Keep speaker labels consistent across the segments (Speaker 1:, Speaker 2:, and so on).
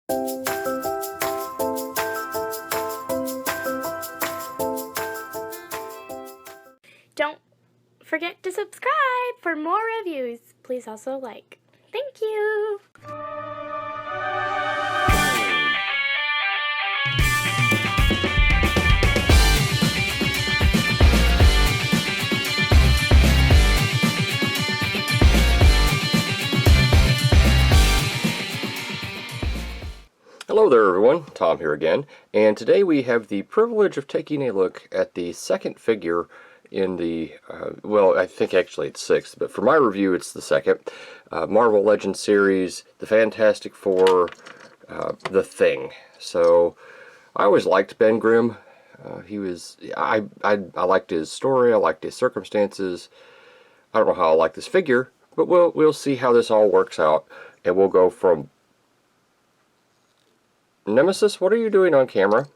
Speaker 1: Don't forget to subscribe for more reviews. Please also like. Thank you!
Speaker 2: Hello there everyone, Tom here again, and today we have the privilege of taking a look at the second figure in the, well, I think actually it's sixth, but for my review it's the second, Marvel Legends series, the Fantastic Four, The Thing. So, I always liked Ben Grimm. I liked his story, I liked his circumstances. I don't know how I like this figure, but we'll see how this all works out, and we'll go from... Nemesis, what are you doing on camera?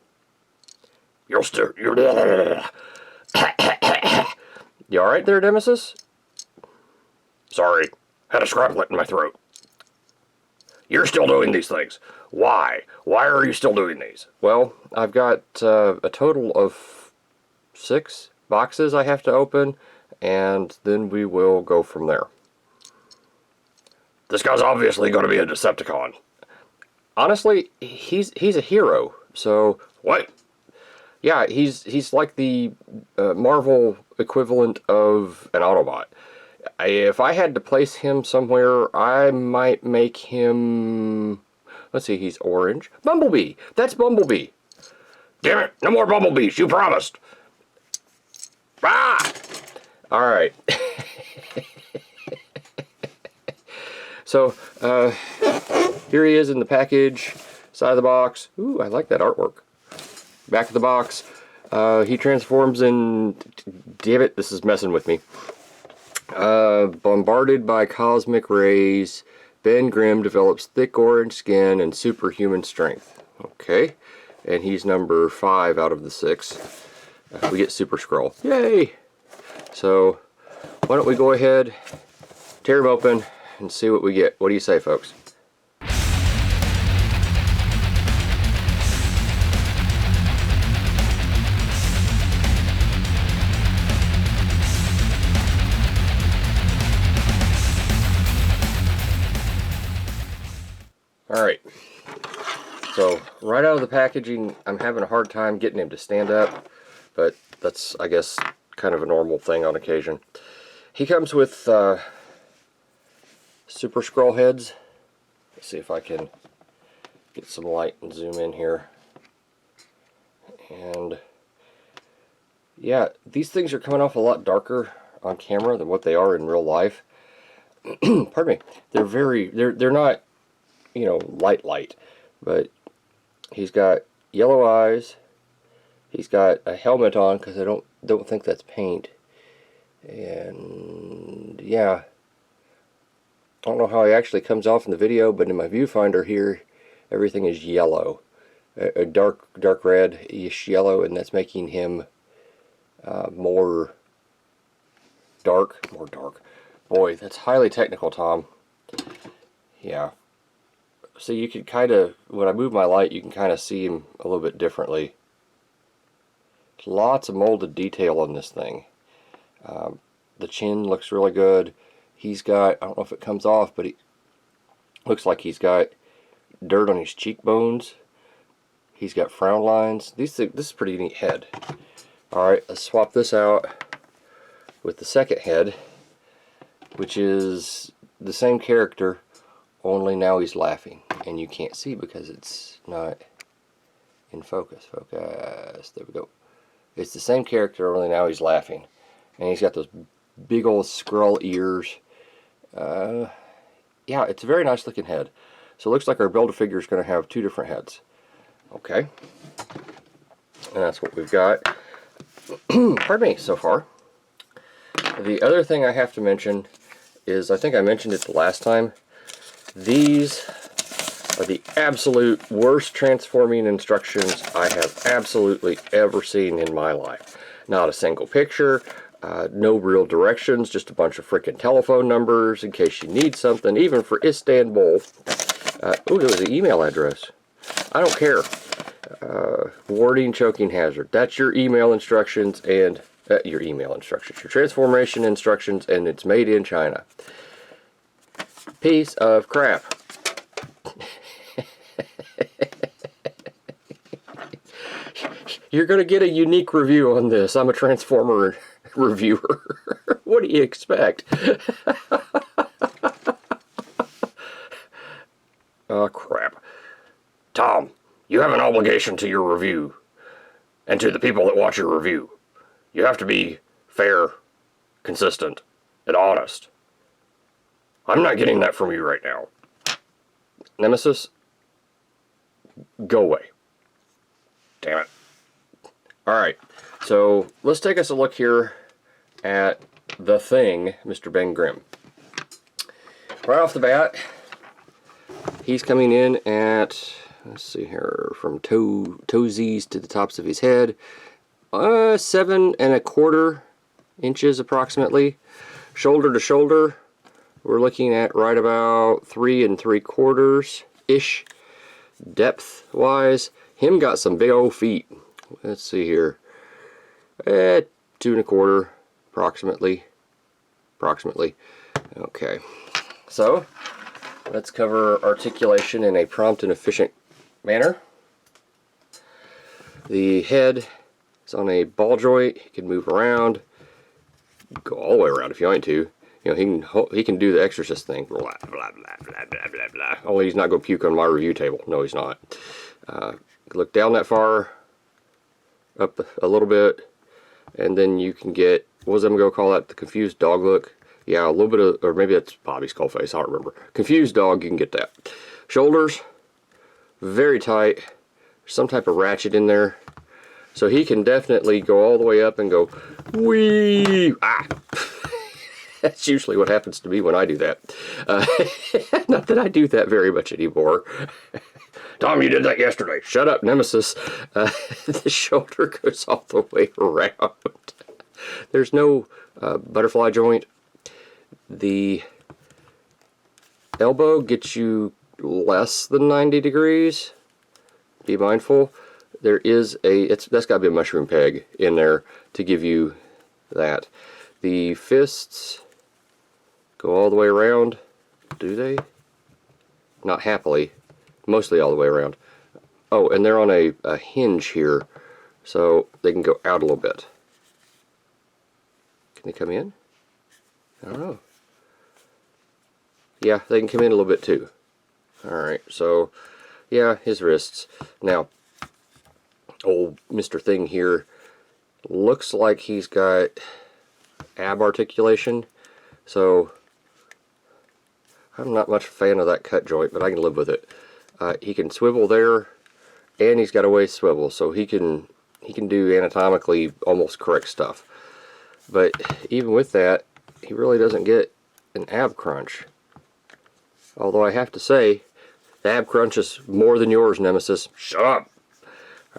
Speaker 2: You're You alright there, Nemesis? Sorry, had a scraplet in my throat. You're still doing these things. Why? Why are you still doing these? Well, I've got a total of 6 boxes I have to open, and then we will go from there. This guy's obviously going to be a Decepticon. Honestly, he's a hero. So what? Yeah, he's like the Marvel equivalent of an Autobot. If I had to place him somewhere, I might make him... Let's see, he's orange. Bumblebee! That's Bumblebee! Damn it! No more Bumblebees! You promised! Ah! Alright. So, here he is in the package, side of the box. Ooh, I like that artwork. Back of the box. He transforms in... Damn it, this is messing with me. Bombarded by cosmic rays, Ben Grimm develops thick orange skin and superhuman strength. Okay. And he's number 5 out of the 6. We get Super Skrull. Yay! So, why don't we go ahead, tear him open, and see what we get. What do you say, folks? Alright, so right out of the packaging, I'm having a hard time getting him to stand up, but that's, I guess, kind of a normal thing on occasion. He comes with Super Skrull heads. Let's see if I can get some light and zoom in here. And yeah, these things are coming off a lot darker on camera than what they are in real life. Pardon me. They're not, you know, light, but he's got yellow eyes. He's got a helmet on because I don't think that's paint. And yeah, I don't know how he actually comes off in the video, but in my viewfinder here, everything is yellow, a dark red-ish yellow, and that's making him more dark. Boy, that's highly technical, Tom. Yeah. So you can kind of, when I move my light, you can kind of see him a little bit differently. Lots of molded detail on this thing. The chin looks really good. He's got, I don't know if it comes off, but he looks like he's got dirt on his cheekbones. He's got frown lines. This is a pretty neat head. Alright, let's swap this out with the second head, which is the same character, only now he's laughing. And you can't see because it's not in focus. Focus. There we go. It's the same character, only now he's laughing. And he's got those big old Skrull ears. Yeah, it's a very nice looking head. So it looks like our Build-A-Figure is going to have 2 different heads. Okay. And that's what we've got. Pardon me, so far. The other thing I have to mention is, I think I mentioned it the last time, these are the absolute worst transforming instructions I have absolutely ever seen in my life. Not a single picture, no real directions, just a bunch of freaking telephone numbers in case you need something, even for Istanbul. Ooh, there was an email address. I don't care. Warding choking hazard. That's your email instructions and your transformation instructions, and it's made in China. Piece of crap. You're going to get a unique review on this. I'm a Transformer reviewer. What do you expect? Oh, crap. Tom, you have an obligation to your review and to the people that watch your review. You have to be fair, consistent, and honest. I'm not getting that from you right now. Nemesis, go away. Damn it. Alright, so let's take us a look here at the Thing, Mr. Ben Grimm. Right off the bat, he's coming in at, let's see here, from toesies to the tops of his head, 7 1/4 inches approximately. Shoulder to shoulder, we're looking at right about 3 3/4 ish. Depth wise, him got some big old feet. Let's see here, 2 1/4 approximately. Okay, so let's cover articulation in a prompt and efficient manner. The head is on a ball joint. He can move around, go all the way around if you want to. You know, he can do the exorcist thing. Blah, blah, blah, blah, blah, blah, blah. Only he's not going to puke on my review table. No, he's not. Look down that far, up a little bit, and then you can get, what was I going to call that? The confused dog look. Yeah, a little bit of, or maybe that's Bobby's skull face. I don't remember. Confused dog, you can get that. Shoulders, very tight. Some type of ratchet in there. So he can definitely go all the way up and go, wee! Ah! That's usually what happens to me when I do that. Not that I do that very much anymore. Tom, you did that yesterday. Shut up, Nemesis. The shoulder goes all the way around. There's no butterfly joint. The elbow gets you less than 90 degrees. Be mindful. There is that's got to be a mushroom peg in there to give you that. The fists go all the way around. Do they? Not happily. Mostly all the way around. Oh, and they're on a hinge here, so they can go out a little bit. Can they come in? I don't know. Yeah, they can come in a little bit too. Alright, so yeah, his wrists. Now, old Mr. Thing here looks like he's got ab articulation, so I'm not much a fan of that cut joint, but I can live with it. He can swivel there, and he's got a waist swivel, so he can do anatomically almost correct stuff. But even with that, he really doesn't get an ab crunch. Although I have to say, the ab crunch is more than yours, Nemesis. Shut up!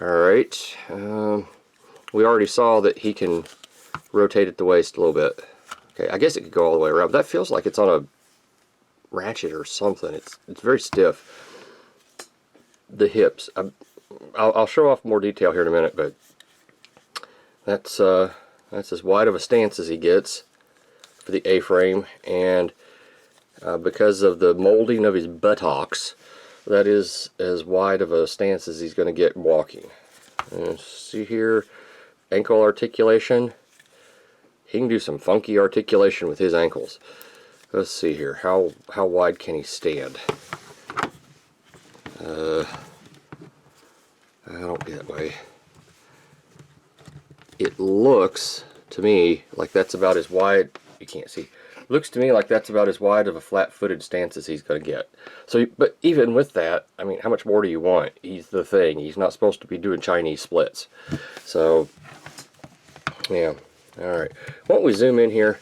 Speaker 2: Alright, we already saw that he can rotate at the waist a little bit. Okay, I guess it could go all the way around. But that feels like it's on a ratchet or something. It's very stiff. The hips. I'll show off more detail here in a minute, but that's as wide of a stance as he gets for the A-frame, and because of the molding of his buttocks, that is as wide of a stance as he's going to get walking. And see here, ankle articulation. He can do some funky articulation with his ankles. Let's see here, how wide can he stand? I don't get that way. It looks to me like that's about as wide. You can't see. Looks to me like that's about as wide of a flat-footed stance as he's going to get. So, but even with that, I mean, how much more do you want? He's the Thing. He's not supposed to be doing Chinese splits. So, yeah. All right. Why don't we zoom in here?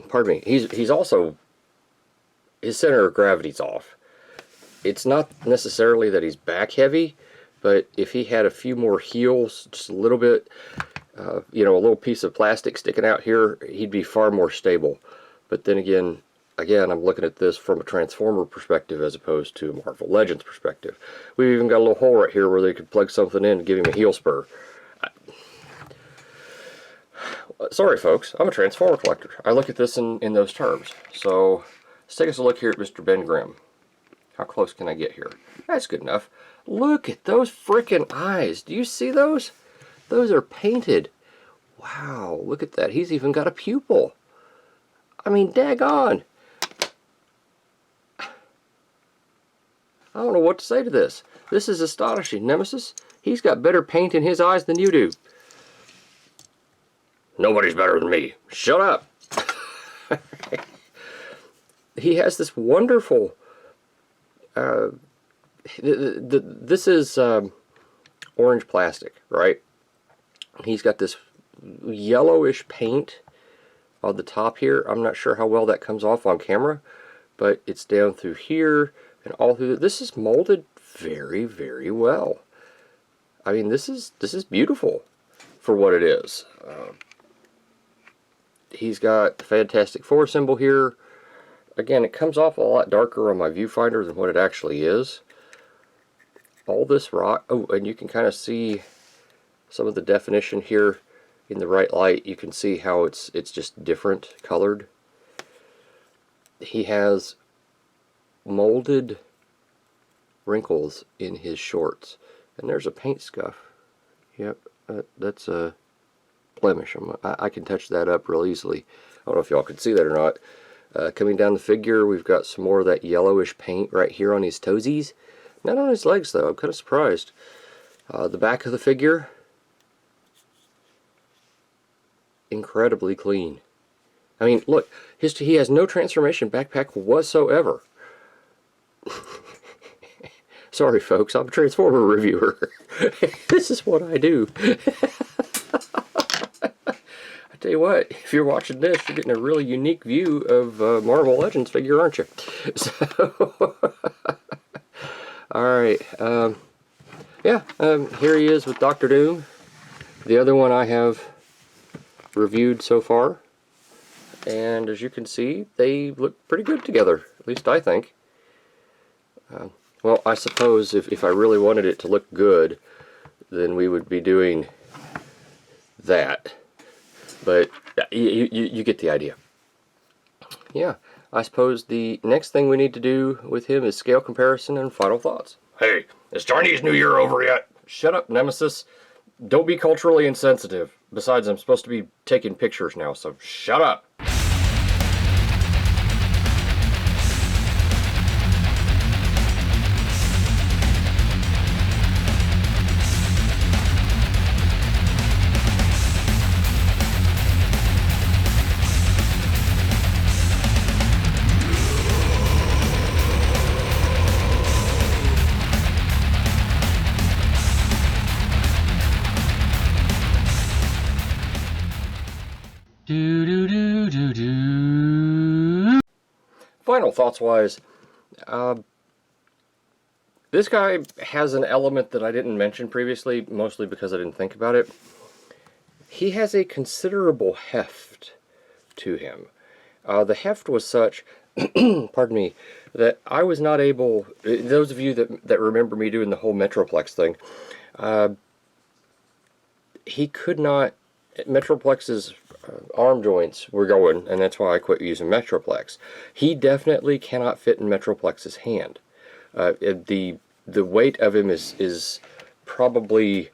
Speaker 2: Pardon me. He's also, his center of gravity's off. It's not necessarily that he's back heavy, but if he had a few more heels, just a little bit, you know, a little piece of plastic sticking out here, he'd be far more stable. But then again, again, I'm looking at this from a Transformer perspective as opposed to a Marvel Legends perspective. We've even got a little hole right here where they could plug something in and give him a heel spur. Sorry folks, I'm a Transformer collector. I look at this in those terms. So let's take us a look here at Mr. Ben Grimm. How close can I get here? That's good enough. Look at those frickin' eyes. Do you see those? Those are painted. Wow, look at that. He's even got a pupil. I mean, daggone. I don't know what to say to this. This is astonishing. Nemesis, he's got better paint in his eyes than you do. Nobody's better than me. Shut up. He has this wonderful... this is orange plastic, right? He's got this yellowish paint on the top here. I'm not sure how well that comes off on camera, but it's down through here and all through. This is molded very, very well. I mean, this is beautiful for what it is. He's got the Fantastic Four symbol here. Again, it comes off a lot darker on my viewfinder than what it actually is. All this rock, oh, and you can kind of see some of the definition here in the right light. You can see how it's just different colored. He has molded wrinkles in his shorts, and there's a paint scuff. Yep, that's a blemish. I can touch that up real easily. I don't know if y'all can see that or not. Coming down the figure, we've got some more of that yellowish paint right here on his toesies. Not on his legs, though. I'm kind of surprised. The back of the figure, incredibly clean. I mean, look, he has no transformation backpack whatsoever. Sorry, folks, I'm a Transformer reviewer. This is what I do. Tell you what, if you're watching this, you're getting a really unique view of Marvel Legends figure, aren't you? So, alright, here he is with Dr. Doom. The other one I have reviewed so far, and as you can see, they look pretty good together, at least I think. Well, I suppose if I really wanted it to look good, then we would be doing that. But you get the idea. Yeah, I suppose the next thing we need to do with him is scale comparison and final thoughts. Hey, is Chinese New Year over yet? Shut up, Nemesis. Don't be culturally insensitive. Besides, I'm supposed to be taking pictures now, so shut up. Final thoughts-wise, this guy has an element that I didn't mention previously, mostly because I didn't think about it. He has a considerable heft to him. The heft was such, pardon me, that I was not able, those of you that remember me doing the whole Metroplex thing, he could not, Metroplex's arm joints were going, and that's why I quit using Metroplex. He definitely cannot fit in Metroplex's hand. The weight of him is probably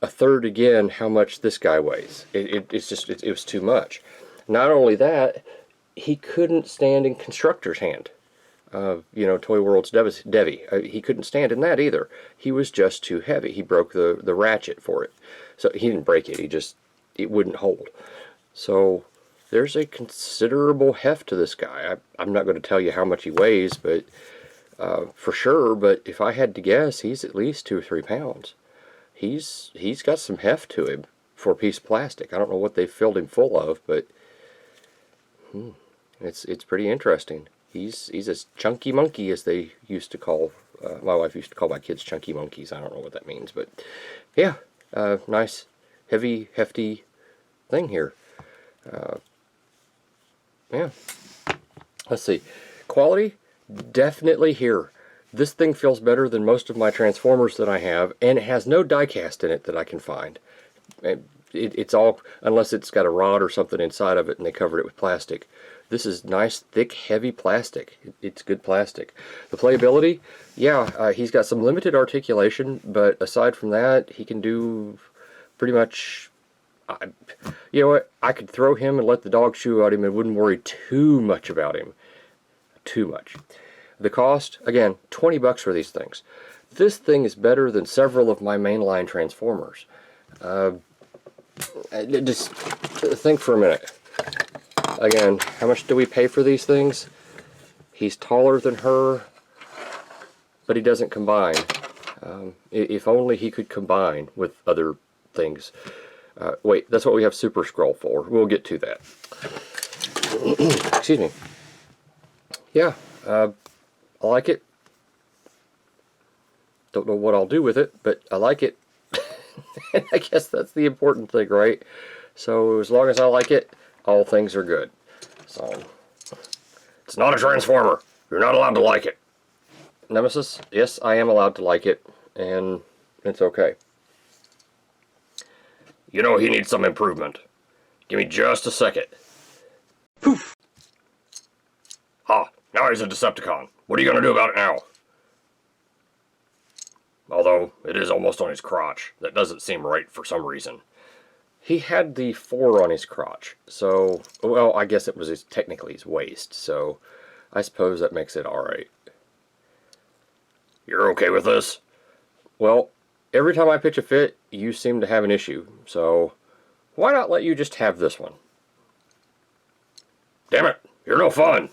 Speaker 2: a third again how much this guy weighs. It was too much. Not only that, he couldn't stand in Constructor's hand. Toy World's Devi. He couldn't stand in that either. He was just too heavy. He broke the ratchet for it. So he didn't break it, it wouldn't hold. So there's a considerable heft to this guy. I'm not going to tell you how much he weighs, but for sure, but if I had to guess, he's at least 2 or 3 pounds. He's got some heft to him for a piece of plastic. I don't know what they filled him full of, but it's pretty interesting. He's a chunky monkey, as they used to call, my wife used to call my kids chunky monkeys. I don't know what that means, but yeah, nice, heavy, hefty thing here. Yeah. Let's see. Quality, definitely here. This thing feels better than most of my Transformers that I have, and it has no die cast in it that I can find. It's all, unless it's got a rod or something inside of it and they covered it with plastic. This is nice, thick, heavy plastic. It's good plastic. The playability, yeah, he's got some limited articulation, but aside from that, he can do pretty much... you know what? I could throw him and let the dog chew at him and wouldn't worry too much about him. Too much. The cost, again, 20 bucks for these things. This thing is better than several of my mainline Transformers. Just think for a minute. Again, how much do we pay for these things? He's taller than her, but he doesn't combine. If only he could combine with other things. Wait, that's what we have Super Scroll for. We'll get to that. Excuse me. Yeah, I like it. Don't know what I'll do with it, but I like it. I guess that's the important thing, right? So as long as I like it, all things are good. So, it's not a Transformer. You're not allowed to like it. Nemesis, yes, I am allowed to like it, and it's okay. You know he needs some improvement. Give me just a second. Poof! Ha! Now he's a Decepticon. What are you gonna do about it now? Although, it is almost on his crotch. That doesn't seem right for some reason. He had the 4 on his crotch, so... Well, I guess it was technically his waist, so... I suppose that makes it alright. You're okay with this? Well, every time I pitch a fit, you seem to have an issue, so... Why not let you just have this one? Damn it! You're no fun!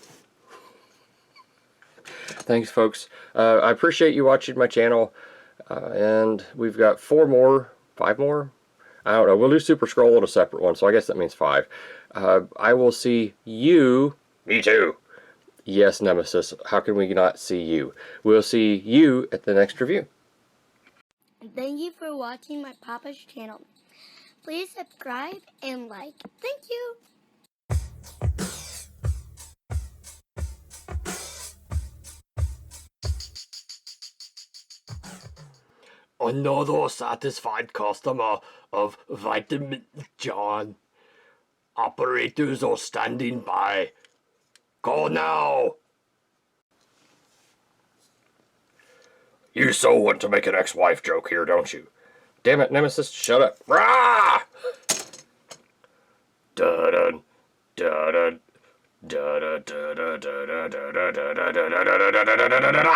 Speaker 2: Thanks, folks. I appreciate you watching my channel. And we've got 4 more, 5 more? I don't know. We'll do Super Scroll on a separate one, so I guess that means 5. I will see you. Me too. Yes, Nemesis. How can we not see you? We'll see you at the next review.
Speaker 1: Thank you for watching my Papa's channel. Please subscribe and like. Thank you.
Speaker 2: Another satisfied customer of Vitamin John. Operators are standing by. Call now. You so want to make an ex-wife joke here, don't you? Damn it, Nemesis, shut up. Rah! Dun dun dun dun dun dun dun dun dun dun dun dun dun dun dun dun dun dun dun dun.